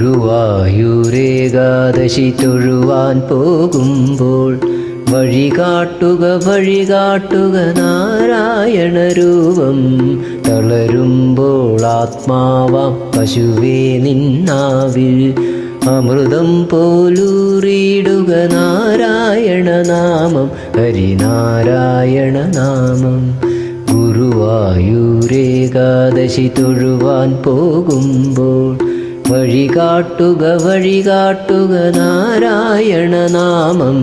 ഗുരുവായൂരേകാദശി തൊഴുവാൻ പോകുമ്പോൾ വഴികാട്ടുക നാരായണ രൂപം. തളരുമ്പോൾ ആത്മാവാം പശുവേ നിന്നാവിൽ അമൃതം പോലൂറിയിടുക നാരായണ നാമം, ഹരിനാരായണ നാമം. ഗുരുവായൂരേകാദശി തൊഴുവാൻ പോകുമ്പോൾ വഴികാട്ടുക നാരായണ നാമം.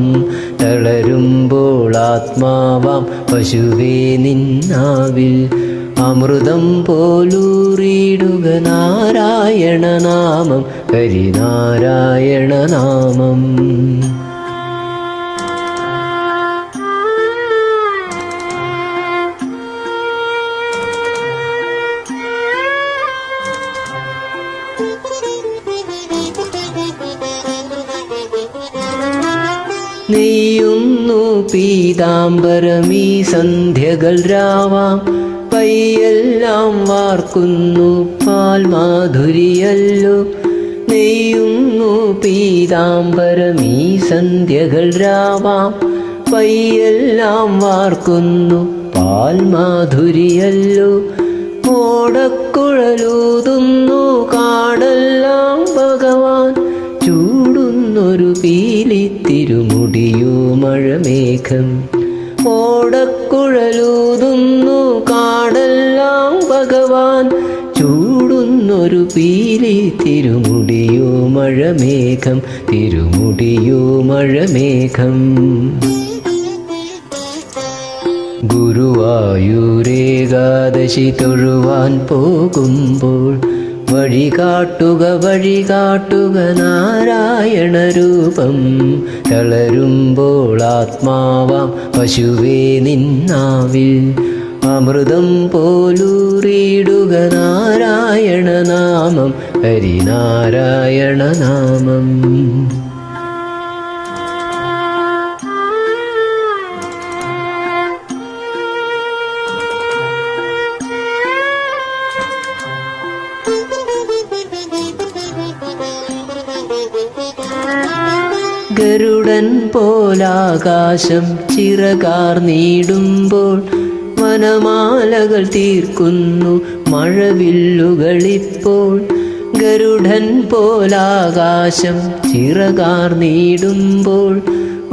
തളരുമ്പോൾ ആത്മാവാം പശുവേ നിന്നാവിൽ അമൃതം പോലൂറിയിടുക നാരായണ നാമം, ഹരിനാരായണ നാമം. നെയ്യുന്നു പീതാംബരമീ സന്ധ്യകൾ രാവാം, പയ്യെല്ലാം വാർക്കുന്നു പാൽമാധുരിയല്ലോ. നെയ്യുന്നു പീതാംബരമീ സന്ധ്യകൾ രാവാം, പയ്യെല്ലാം വാർക്കുന്നു പാൽമാധുരിയല്ലോ. ഓടക്കുഴലൂതുന്നു കാടെല്ലാം ഭഗവാൻ, ചൂടുന്നൊരു പീലിത്തിരുമുടിയോ മഴമേഘം. ഓടക്കുഴലൂതുന്നു കാടെല്ലാം ഭഗവാൻ, ചൂടുന്നൊരു പീലിത്തിരുമുടിയോ മഴമേഘം, തിരുമുടിയോ മഴമേഘം. ഗുരുവായൂരേകാദശി തൊഴുവാൻ പോകുമ്പോൾ വഴികാട്ടുക നാരായണ രൂപം. തളരുമ്പോൾ ആത്മാവാം പശുവേ നിന്നാവിൽ അമൃതം പോലൂറിയിടുക നാരായണ നാമം, ഹരിനാരായണ നാമം. ഗരുഡൻ പോലാകാശം ചിറകാർന്നിടുമ്പോൾ വനമാലകൾ തീർക്കുന്നു മഴവില്ലുകളിപ്പോൾ. ഗരുഡൻ പോലാകാശം ചിറകാർന്നിടുമ്പോൾ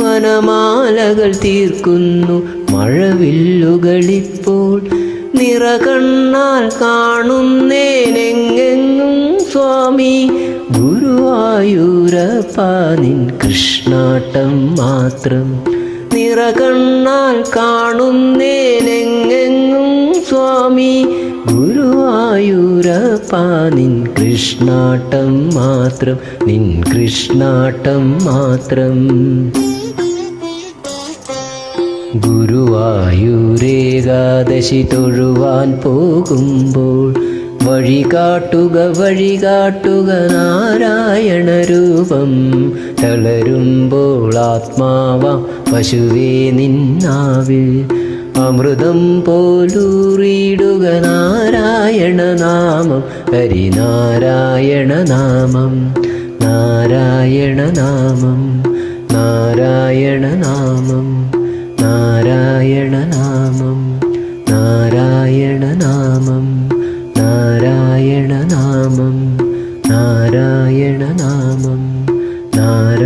വനമാലകൾ തീർക്കുന്നു മഴവില്ലുകളിപ്പോൾ. നിറകണ്ണാൽ കാണുന്നേനെങ്ങെങ്ങും സ്വാമി, ഗുരുവായൂരപ്പ നിൻ കൃഷ്ണാട്ടം മാത്രം. നിറകണ്ണാൽ കാണുന്നേനെങ്ങെങ്ങും സ്വാമി, ഗുരുവായൂരപ്പ നിൻ കൃഷ്ണാട്ടം മാത്രം, നിൻ കൃഷ്ണാട്ടം മാത്രം. ഗുരുവായൂരേകാദശി തൊഴുവാൻ പോകുമ്പോൾ വഴികാട്ടുക നാരായണ രൂപം. തളരുമ്പോൾ ആത്മാവാം പശുവേ നിന്നാവിൽ അമൃതം പോലൂറിയിടുക നാരായണ നാമം, ഹരിനാരായണ നാമം. നാരായണ നാമം, നാരായണ നാമം, നാരായണ നാമം, നാരായണ നാമം, നാരായണ നാമം, നാരായണ നാമം, നാരായണ